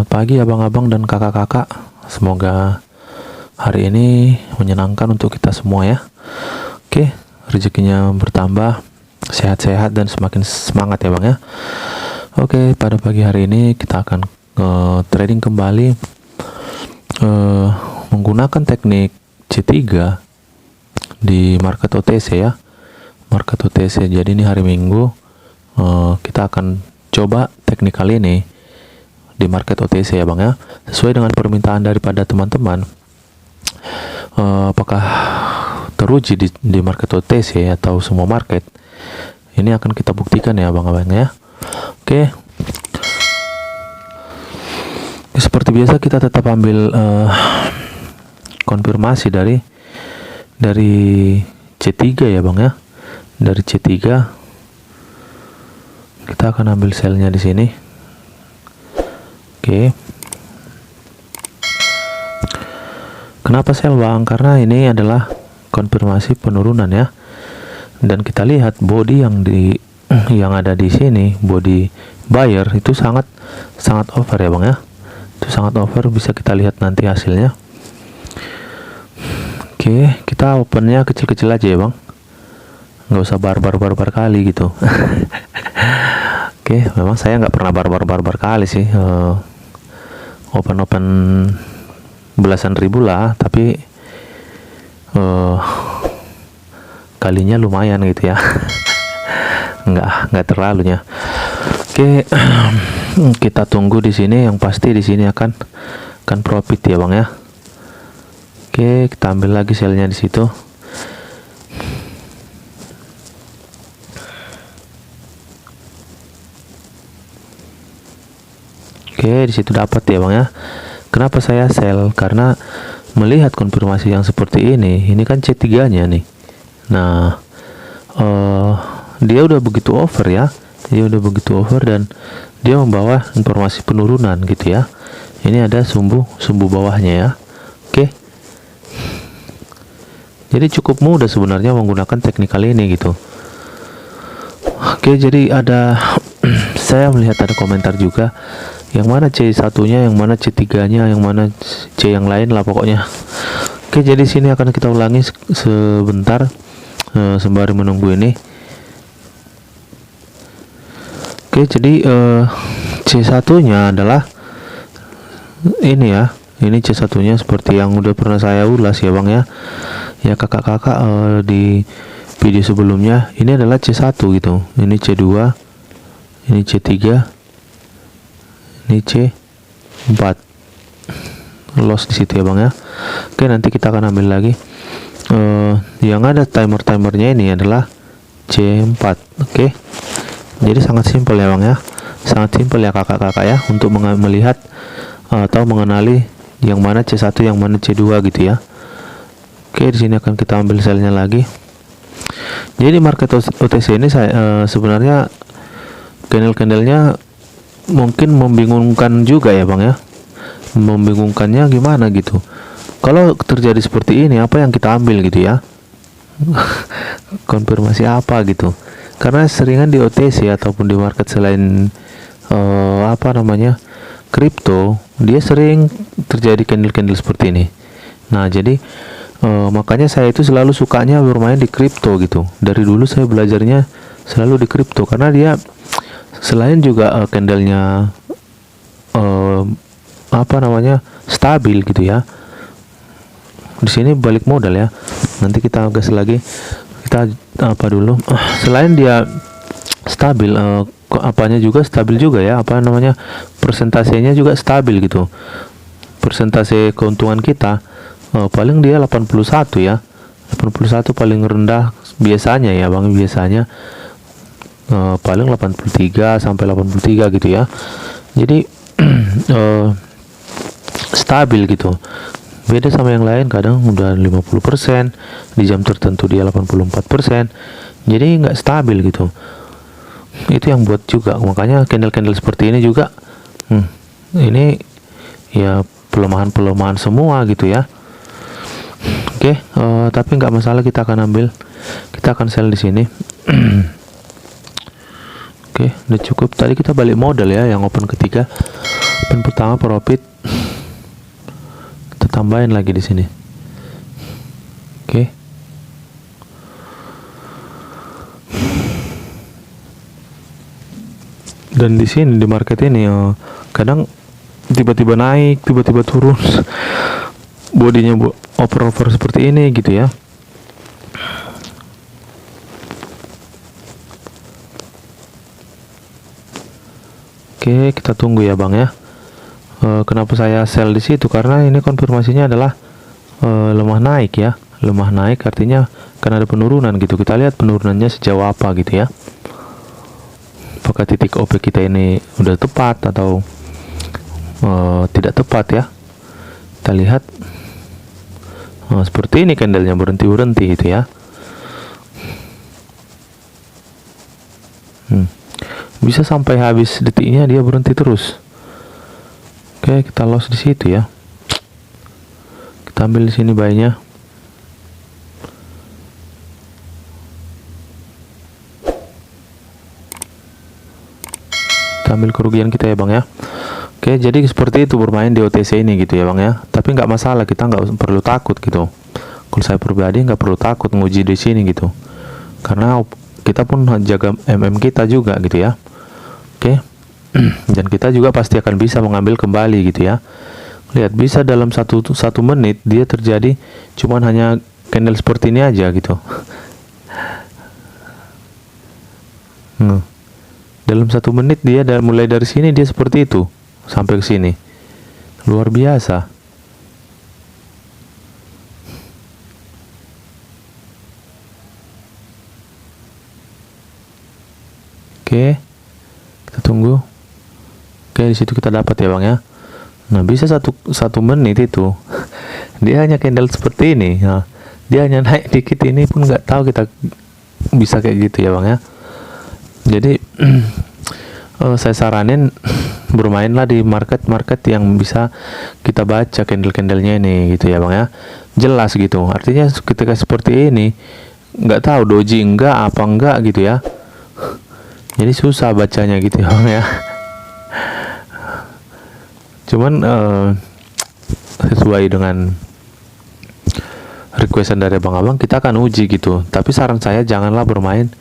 Selamat pagi abang-abang dan kakak-kakak. Semoga hari ini menyenangkan untuk kita semua ya. Oke, rezekinya bertambah, sehat-sehat dan semakin semangat ya bang ya. Oke, pada pagi hari ini kita akan trading kembali menggunakan teknik C3 di market OTC ya. Market OTC. Jadi ini hari Minggu, kita akan coba teknik kali ini di market OTC ya bang ya, sesuai dengan permintaan daripada teman-teman. Apakah teruji di market OTC atau semua market, ini akan kita buktikan ya bang ya. Oke, seperti biasa kita tetap ambil konfirmasi dari C3 ya bang ya. Dari C3 kita akan ambil selnya di sini. Oke. Kenapa sell bang? Karena ini adalah konfirmasi penurunan ya. Dan kita lihat body yang ada di sini, body buyer itu sangat over ya bang ya. Itu sangat over, bisa kita lihat nanti hasilnya. Oke, kita opennya kecil-kecil aja ya bang. Nggak usah barbar kali gitu. Oke, memang saya nggak pernah barbar kali sih. Open belasan ribu lah, tapi kalinya lumayan gitu ya. nggak terlalu ya. Oke, kita tunggu di sini. Yang pasti di sini akan profit ya bang ya. Oke, kita ambil lagi selnya di situ. Oke, di situ dapat ya bang ya. Kenapa saya sell? Karena melihat konfirmasi yang seperti ini kan C3-nya nih. Nah, dia udah begitu over ya. Dia udah begitu over dan dia membawa informasi penurunan gitu ya. Ini ada sumbu bawahnya ya. Oke. Jadi cukup mudah sebenarnya menggunakan teknik kali ini gitu. Oke, jadi ada saya melihat ada komentar juga, yang mana C1-nya, yang mana C3-nya, yang mana C yang lain lah pokoknya. Oke, jadi sini akan kita ulangi sebentar sembari menunggu ini. Oke, jadi C1-nya adalah ini ya. Ini C1-nya seperti yang udah pernah saya ulas ya bang ya. Ya kakak-kakak di video sebelumnya, ini adalah C1 gitu. Ini C2, ini C3, ini C4. Loss di situ ya bang ya. Oke, nanti kita akan ambil lagi. Yang ada timernya ini adalah C4. Oke. Jadi sangat simpel ya bang ya. Sangat simpel ya kakak-kakak ya, untuk melihat atau mengenali yang mana C1, yang mana C2 gitu ya. Oke, di sini akan kita ambil selnya lagi. Jadi market OTC ini saya sebenarnya candle-candlenya mungkin membingungkan juga ya bang ya. Membingungkannya gimana gitu. Kalau terjadi seperti ini, apa yang kita ambil gitu ya. Konfirmasi apa gitu. Karena seringan di OTC ataupun di market selain kripto, dia sering terjadi candle-candle seperti ini. Nah, jadi makanya saya itu selalu sukanya bermain di kripto gitu. Dari dulu saya belajarnya selalu di kripto, karena dia selain juga candlenya stabil gitu ya. Di sini balik modal ya. Nanti kita gas lagi. Kita selain dia stabil, apanya juga stabil juga ya. Persentasenya juga stabil gitu. Persentase keuntungan kita paling dia 81 ya. 81 paling rendah biasanya ya bang, biasanya paling 83 sampai 83 gitu ya. Jadi stabil gitu. Beda sama yang lain, kadang udah 50%, di jam tertentu dia 84%. Jadi nggak stabil gitu. Itu yang buat juga, makanya candle-candle seperti ini juga ini ya pelemahan semua gitu ya. Oke, tapi nggak masalah, kita akan sell di sini. Oke, udah cukup. Tadi kita balik modal ya, yang open ketiga pertama profit kita tambahin lagi di sini. Oke. Dan di sini di market ini kadang tiba-tiba naik, tiba-tiba turun. Bodinya over seperti ini gitu ya. Oke, kita tunggu ya Bang ya. Kenapa saya sell di situ? Karena ini konfirmasinya adalah lemah naik ya. Lemah naik artinya karena ada penurunan gitu. Kita lihat penurunannya sejauh apa gitu ya. Apakah titik OP kita ini udah tepat atau tidak tepat ya. Kita lihat seperti ini candlenya berhenti gitu ya. Bisa sampai habis detiknya dia berhenti terus. Oke, kita loss di situ ya. Kita ambil di sini buy-nya. Kita ambil kerugian kita ya Bang ya. Oke, jadi seperti itu bermain di OTC ini gitu ya Bang ya. Tapi nggak masalah, kita nggak perlu takut gitu. Kalau saya pribadi nggak perlu takut nguji di sini gitu. Karena kita pun jaga MM kita juga gitu ya. Oke. Dan kita juga pasti akan bisa mengambil kembali gitu ya. Lihat, bisa dalam satu menit dia terjadi cuman hanya candle seperti ini aja gitu. Dalam 1 menit dia mulai dari sini dia seperti itu sampai ke sini. Luar biasa. Oke. Kita tunggu. Oke, di situ kita dapat ya Bang ya. Nah, bisa satu menit itu dia hanya candle seperti ini. Nah, dia hanya naik dikit ini pun nggak tahu kita bisa kayak gitu ya Bang ya. Jadi saya saranin bermainlah di market yang bisa kita baca candle-candlenya ini gitu ya Bang ya. Jelas gitu. Artinya ketika seperti ini nggak tahu doji enggak apa enggak gitu ya. Jadi susah bacanya gitu ya Bang ya. Cuman sesuai dengan requestan dari abang-abang kita akan uji gitu. Tapi saran saya janganlah bermain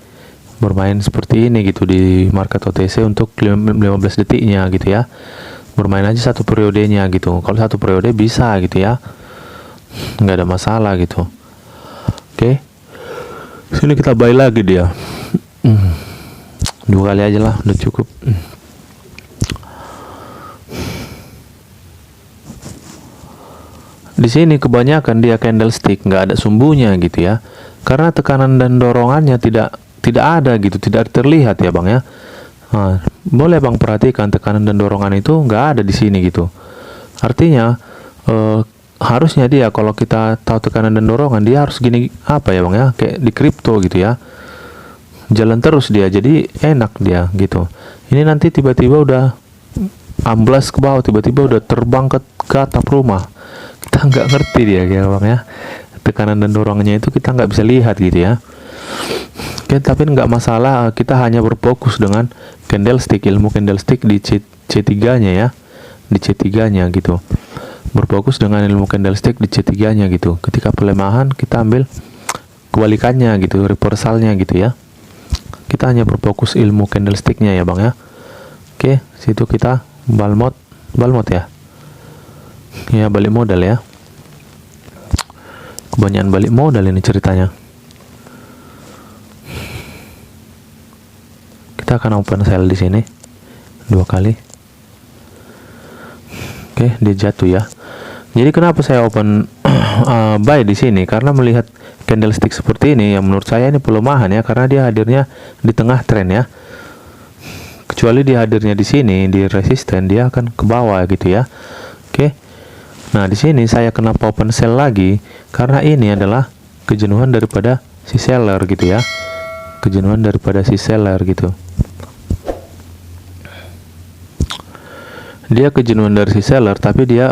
seperti ini gitu di market OTC untuk 15 detiknya gitu ya. Bermain aja satu periodenya gitu. Kalau satu periode bisa gitu ya, nggak ada masalah gitu. Oke. Sini kita buy lagi dia. 2 kali aja lah, udah cukup. Di sini kebanyakan dia candlestick, nggak ada sumbunya gitu ya. Karena tekanan dan dorongannya tidak ada gitu, tidak terlihat ya Bang ya. Nah, boleh Bang perhatikan tekanan dan dorongan itu nggak ada di sini gitu. Artinya harusnya dia kalau kita tahu tekanan dan dorongan dia harus gini apa ya Bang ya, kayak di kripto gitu ya. Jalan terus dia, jadi enak dia gitu. Ini nanti tiba-tiba udah amblas ke bawah, tiba-tiba udah terbang ke atap rumah. Kita nggak ngerti dia ya Bang ya. Tekanan dan dorongannya itu kita nggak bisa lihat gitu ya. Oke, tapi nggak masalah, kita hanya berfokus dengan candlestick, ilmu candlestick di C3-nya ya. Di C3-nya gitu. Berfokus dengan ilmu candlestick di C3-nya gitu. Ketika pelemahan kita ambil kebalikannya gitu, reversalnya gitu ya. Kita hanya berfokus ilmu candlesticknya ya Bang ya. Oke, situ kita balmot ya. Ya, balik modal ya. Kebanyakan balik modal ini ceritanya. Kita akan open sell di sini 2 kali. Oke, dia jatuh ya. Jadi kenapa saya open buy di sini? Karena melihat candlestick seperti ini yang menurut saya ini pelemahan ya, karena dia hadirnya di tengah tren ya. Kecuali dia hadirnya di sini di resisten, dia akan ke bawah gitu ya. Oke. Nah, di sini saya kenapa open sell lagi? Karena ini adalah kejenuhan daripada si seller gitu ya. Kejenuhan daripada si seller gitu. Dia kejenuhan dari si seller, tapi dia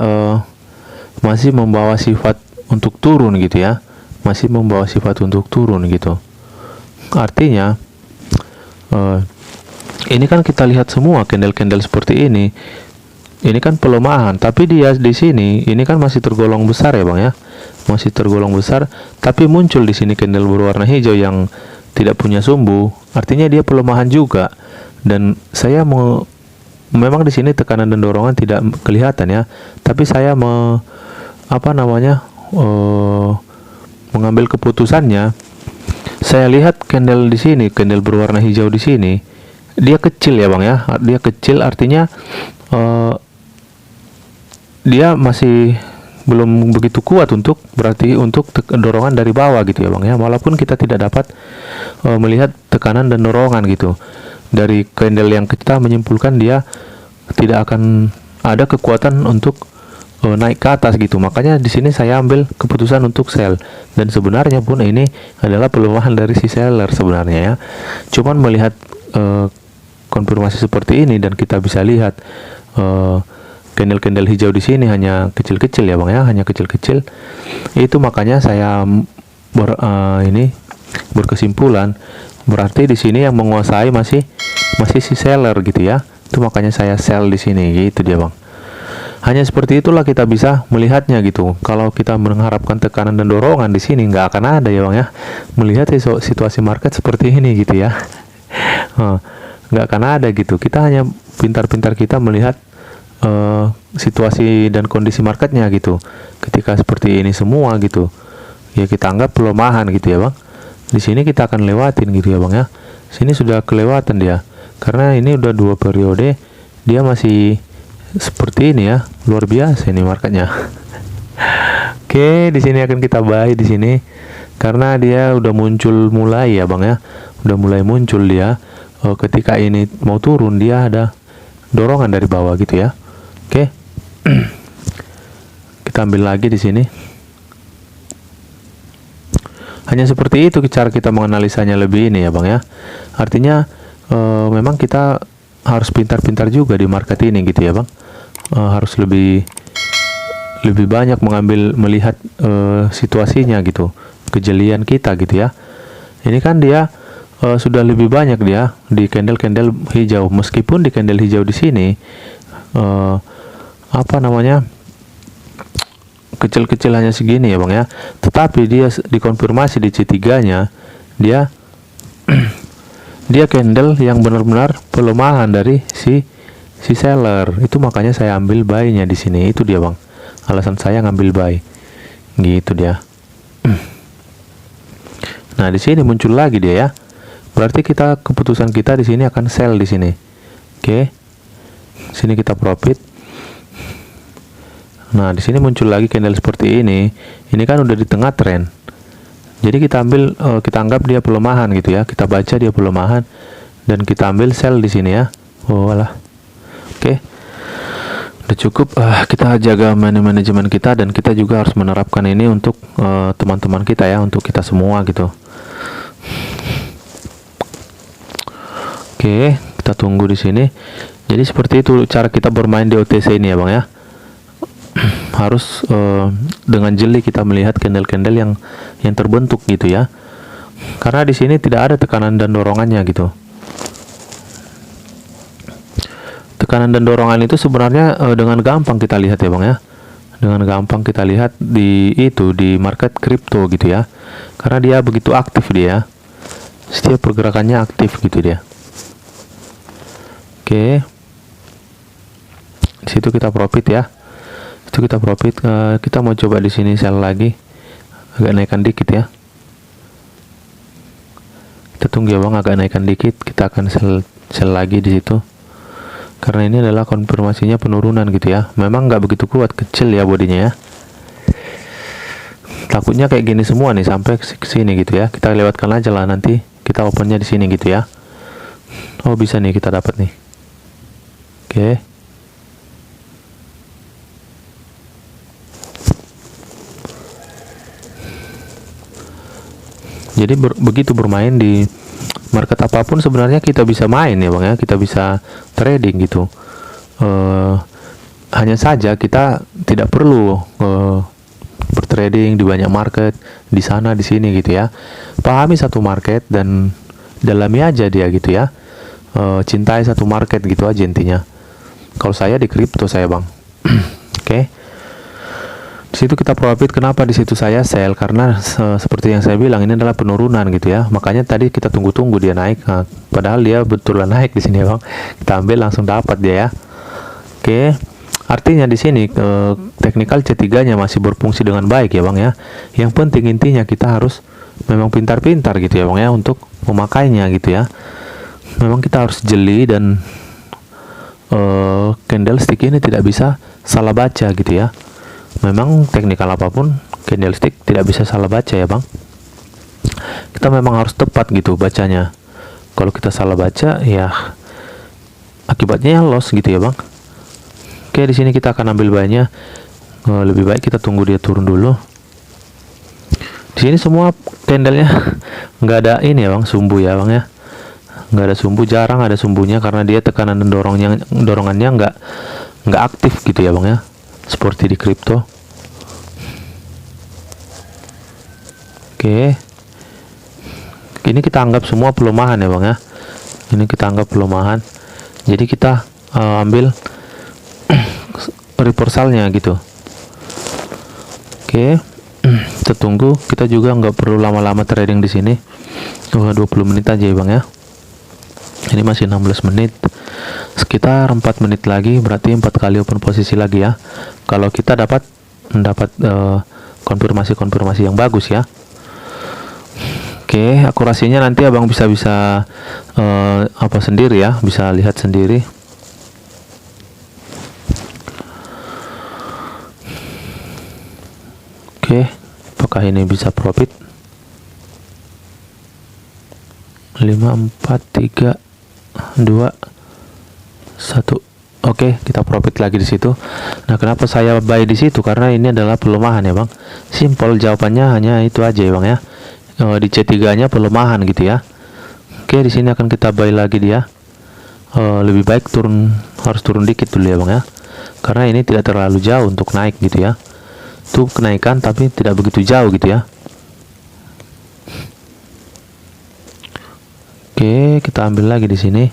masih membawa sifat untuk turun gitu ya. Masih membawa sifat untuk turun gitu. Artinya ini kan kita lihat semua candle-candle seperti ini ini kan pelemahan, tapi dia di sini ini kan masih tergolong besar ya bang ya, masih tergolong besar, tapi muncul di sini candle berwarna hijau yang tidak punya sumbu, artinya dia pelemahan juga. Dan saya mau, memang di sini tekanan dan dorongan tidak kelihatan ya, tapi saya mengambil keputusannya. Saya lihat candle di sini, candle berwarna hijau di sini, dia kecil ya bang ya, dia kecil, artinya dia masih belum begitu kuat untuk dorongan dari bawah gitu ya bang ya, walaupun kita tidak dapat melihat tekanan dan dorongan gitu dari candle yang kita menyimpulkan dia tidak akan ada kekuatan untuk naik ke atas gitu. Makanya di sini saya ambil keputusan untuk sell, dan sebenarnya pun ini adalah pelemahan dari si seller sebenarnya ya, cuman melihat konfirmasi seperti ini dan kita bisa lihat candle-candle hijau di sini hanya kecil-kecil ya bang ya, hanya kecil-kecil, itu makanya saya berkesimpulan berarti di sini yang menguasai masih si seller gitu ya. Itu makanya saya sell di sini gitu dia bang. Hanya seperti itulah kita bisa melihatnya gitu. Kalau kita mengharapkan tekanan dan dorongan di sini nggak akan ada ya bang ya. Melihat situasi market seperti ini gitu ya, nggak akan ada gitu. Kita hanya pintar-pintar kita melihat situasi dan kondisi marketnya gitu. Ketika seperti ini semua gitu, ya kita anggap pelemahan gitu ya bang. Di sini kita akan lewatin gitu ya bang ya. Sini sudah kelewatan dia, karena ini udah 2 periode dia masih seperti ini ya, luar biasa ini marketnya. Oke, di sini akan kita buy di sini karena dia udah muncul mulai ya bang ya, udah mulai muncul dia. Ketika ini mau turun dia ada dorongan dari bawah gitu ya. Oke, kita ambil lagi di sini. Hanya seperti itu cara kita menganalisanya lebih ini ya bang ya. Artinya memang kita harus pintar-pintar juga di market ini gitu ya bang. Harus lebih banyak melihat situasinya gitu, kejelian kita gitu ya. Ini kan dia sudah lebih banyak dia di candle-candle hijau, meskipun di candle hijau di sini kecil-kecil hanya segini ya bang ya, tetapi dia dikonfirmasi di C3 nya dia dia candle yang benar-benar pelemahan dari si seller. Itu makanya saya ambil buy-nya di sini. Itu dia bang, alasan saya ngambil buy gitu dia. Nah di sini muncul lagi dia ya, berarti keputusan kita di sini akan sell di sini. Oke, sini kita profit. Nah di sini muncul lagi candle seperti ini. Ini kan udah di tengah trend, jadi kita ambil, kita anggap dia pelemahan gitu ya. Kita baca dia pelemahan dan kita ambil sell di sini ya. Oh alah. Oke, udah cukup. Kita jaga manajemen kita, dan kita juga harus menerapkan ini untuk teman-teman kita ya, untuk kita semua gitu. Oke, kita tunggu di sini. Jadi seperti itu cara kita bermain di OTC ini ya bang ya. Harus dengan jeli kita melihat candle-candle yang terbentuk gitu ya, karena di sini tidak ada tekanan dan dorongannya gitu. Tekanan dan dorongan itu sebenarnya dengan gampang kita lihat ya bang ya, dengan gampang kita lihat di market kripto gitu ya, karena dia begitu aktif dia, setiap pergerakannya aktif gitu dia. Oke, di situ kita profit ya. Itu kita profit. Kita mau coba di sini sell lagi, agak naikkan dikit ya. Kita tunggu ya bang, agak naikkan dikit, kita akan sell lagi di situ, karena ini adalah konfirmasinya penurunan gitu ya. Memang nggak begitu kuat, kecil ya bodinya ya. Takutnya kayak gini semua nih sampai ke sini gitu ya. Kita lewatkan aja lah, nanti kita opennya di sini gitu ya. Oh bisa nih kita dapat nih. Oke. Jadi begitu bermain di market apapun sebenarnya kita bisa main ya bang ya, kita bisa trading gitu. Hanya saja kita tidak perlu bertrading di banyak market, di sana di sini gitu ya. Pahami satu market dan dalami aja dia gitu ya. Cintai satu market gitu aja intinya. Kalau saya di kripto saya bang. Oke. Di situ kita profit. Kenapa di situ saya sell? Karena seperti yang saya bilang ini adalah penurunan gitu ya. Makanya tadi kita tunggu-tunggu dia naik. Nah, padahal dia betulan naik di sini ya bang. Kita ambil langsung dapat dia ya. Oke. Artinya di sini teknikal C3-nya masih berfungsi dengan baik ya bang ya. Yang penting intinya kita harus memang pintar-pintar gitu ya bang ya untuk memakainya gitu ya. Memang kita harus jeli dan candlestick ini tidak bisa salah baca gitu ya. Memang teknikal apapun candlestick tidak bisa salah baca ya bang. Kita memang harus tepat gitu bacanya. Kalau kita salah baca ya akibatnya loss gitu ya bang. Oke, di sini kita akan ambil buy-nya. Lebih baik kita tunggu dia turun dulu. Di sini semua candlenya nggak ada ini ya bang, sumbu ya bang ya. Nggak ada sumbu, jarang ada sumbunya karena dia tekanan dan dorongannya nggak aktif gitu ya bang ya, seperti di kripto. Oke, ini kita anggap semua pelemahan ya bang ya. Ini kita anggap pelemahan, jadi kita ambil reversalnya gitu. Oke, kita tunggu. Kita juga nggak perlu lama-lama trading di sini. 20 menit aja ya bang ya. Ini masih 16 menit, sekitar 4 menit lagi, berarti 4 kali open posisi lagi ya. Kalau kita dapat konfirmasi yang bagus ya. Oke, akurasinya nanti abang bisa apa sendiri ya, bisa lihat sendiri. Oke, apakah ini bisa profit? 5, 4, 3, 2, 1. Oke, kita profit lagi di situ. Nah, kenapa saya buy di situ? Karena ini adalah pelemahan ya, Bang. Simple, jawabannya hanya itu aja ya, Bang ya. Di C3-nya pelemahan gitu ya. Oke, di sini akan kita buy lagi dia. Lebih baik harus turun dikit dulu ya, Bang ya. Karena ini tidak terlalu jauh untuk naik gitu ya. Itu kenaikan tapi tidak begitu jauh gitu ya. Oke, kita ambil lagi di sini.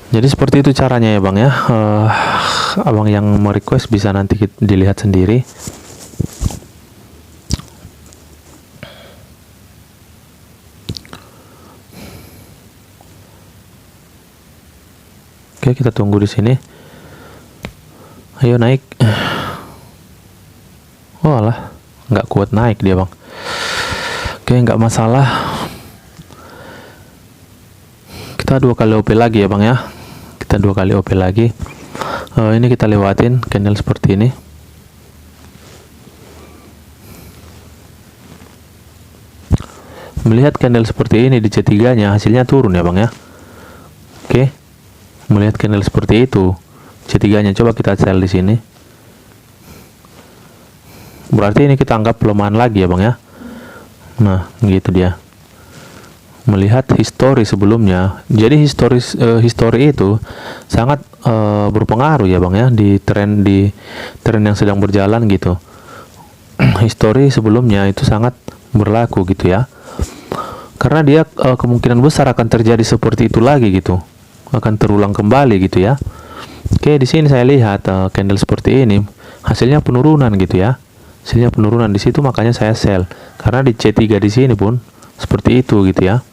Jadi seperti itu caranya ya bang ya. Abang yang mau request bisa nanti dilihat sendiri. Oke, kita tunggu di sini. Ayo naik. Oh alah, nggak kuat naik dia bang. Oke, nggak masalah. Kita 2 kali OP lagi ya bang ya. Kita 2 kali OP lagi. Ini kita lewatin candle seperti ini. Melihat candle seperti ini di C3-nya hasilnya turun ya bang ya. Oke. Melihat candle seperti itu C3-nya, coba kita sell di sini. Berarti ini kita anggap pelemahan lagi ya bang ya. Nah, gitu dia. Melihat histori sebelumnya. Jadi histori itu sangat berpengaruh ya bang ya di tren yang sedang berjalan gitu. Histori sebelumnya itu sangat berlaku gitu ya. Karena dia kemungkinan besar akan terjadi seperti itu lagi gitu. Akan terulang kembali gitu ya. Oke, di sini saya lihat candle seperti ini hasilnya penurunan gitu ya. Hasilnya penurunan di situ, makanya saya sell. Karena di C3 di sini pun seperti itu gitu ya.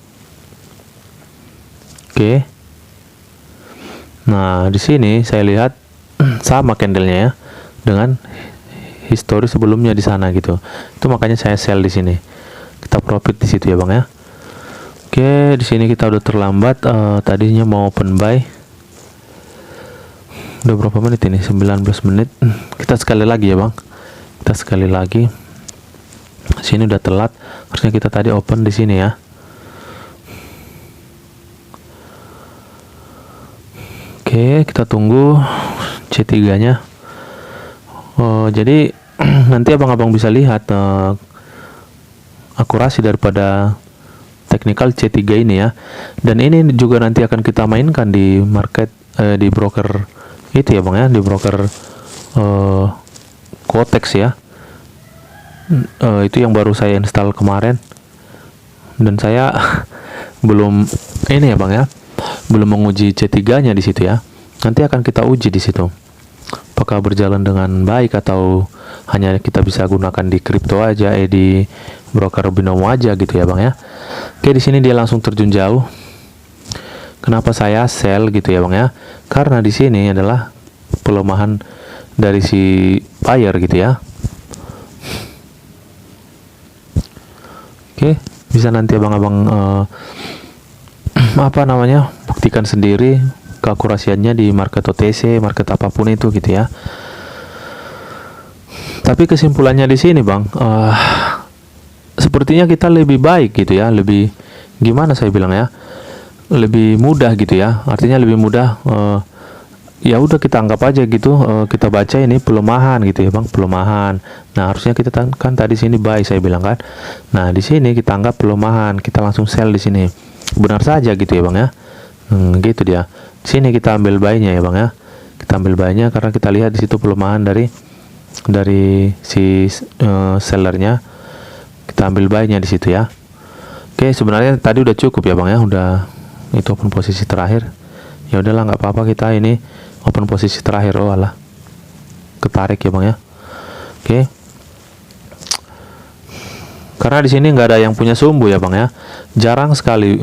Oke. Nah, di sini saya lihat sama candlenya ya dengan histori sebelumnya di sana gitu. Itu makanya saya sell di sini. Kita profit di situ ya, Bang ya. Oke, di sini kita udah terlambat. Tadinya mau open buy. Udah berapa menit ini? 19 menit. Kita sekali lagi ya, Bang. Kita sekali lagi. Sini udah telat. Harusnya kita tadi open di sini ya. Oke, kita tunggu C3-nya. Jadi nanti abang-abang bisa lihat akurasi daripada teknikal C3 ini ya. Dan ini juga nanti akan kita mainkan di market, di broker itu ya bang ya, di broker Quotex ya. Itu yang baru saya install kemarin. Dan saya belum ini ya bang ya, belum menguji C3-nya di situ ya. Nanti akan kita uji di situ. Apakah berjalan dengan baik atau hanya kita bisa gunakan di kripto aja, di broker binomo aja gitu ya Bang ya. Oke, di sini dia langsung terjun jauh. Kenapa saya sell gitu ya Bang ya? Karena di sini adalah pelemahan dari si buyer gitu ya. Oke, bisa nanti abang-abang buktikan sendiri keakurasiannya di market OTC, market apapun itu gitu ya. Tapi kesimpulannya di sini Bang, sepertinya kita lebih baik gitu ya, lebih gimana saya bilang ya, lebih mudah gitu ya. Artinya lebih mudah. Ya udah kita anggap aja gitu, kita baca ini pelemahan gitu ya Bang, pelemahan. Nah harusnya kita kan tadi sini buy saya bilang kan. Nah di sini kita anggap pelemahan, kita langsung sell di sini. Benar saja gitu ya Bang ya. Gitu dia. Di sini kita ambil buy-nya ya Bang ya. Kita ambil buy-nya karena kita lihat di situ pelemahan dari si sellernya. Kita ambil buy-nya di situ ya. Oke, sebenarnya tadi udah cukup ya Bang ya, udah itu open posisi terakhir. Ya udahlah nggak apa-apa, kita ini open posisi terakhir. Oh alah, ketarik ya Bang ya. Oke. Karena di sini nggak ada yang punya sumbu ya Bang ya. Jarang sekali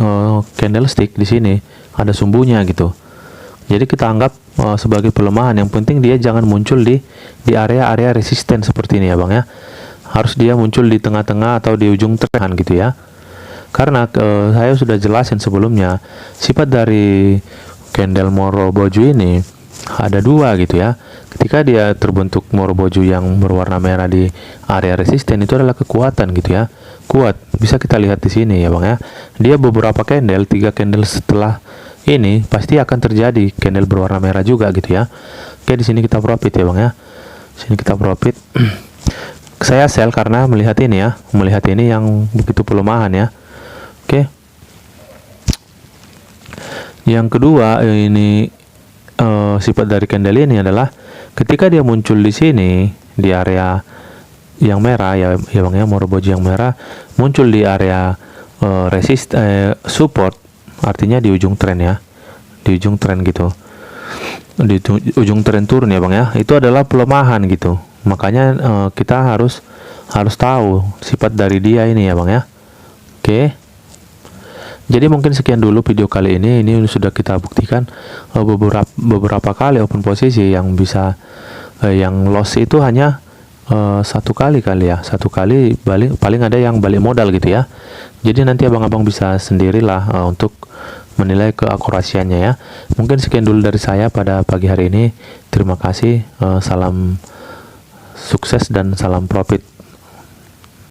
candlestick di sini ada sumbunya gitu. Jadi kita anggap sebagai pelemahan. Yang penting dia jangan muncul di area-area resisten seperti ini ya Bang ya. Harus dia muncul di tengah-tengah atau di ujung trend gitu ya. Karena saya sudah jelasin sebelumnya, sifat dari candle Moroboju ini ada dua gitu ya. Ketika dia terbentuk Moroboju yang berwarna merah di area resisten, itu adalah kekuatan gitu ya. Kuat. Bisa kita lihat di sini ya Bang ya. Dia beberapa candle, 3 candle setelah ini pasti akan terjadi candle berwarna merah juga gitu ya. Oke, di sini kita profit ya Bang ya. Sini kita profit. Saya sell karena melihat ini ya, melihat ini yang begitu pelemahan ya. Oke. Yang kedua ini sifat dari candle ini adalah ketika dia muncul di sini di area yang merah ya Bang ya, Moroboju yang merah muncul di area support, artinya di ujung tren ya, di ujung tren gitu, di ujung tren turun ya Bang ya, itu adalah pelemahan gitu. Makanya kita harus tahu sifat dari dia ini ya Bang ya. Oke. Jadi mungkin sekian dulu video kali ini. Ini sudah kita buktikan beberapa kali open posisi yang bisa yang loss itu hanya satu kali ya, satu kali balik, paling ada yang balik modal gitu ya. Jadi nanti abang-abang bisa sendirilah untuk menilai keakurasiannya ya. Mungkin sekian dulu dari saya pada pagi hari ini. Terima kasih, salam sukses dan salam profit.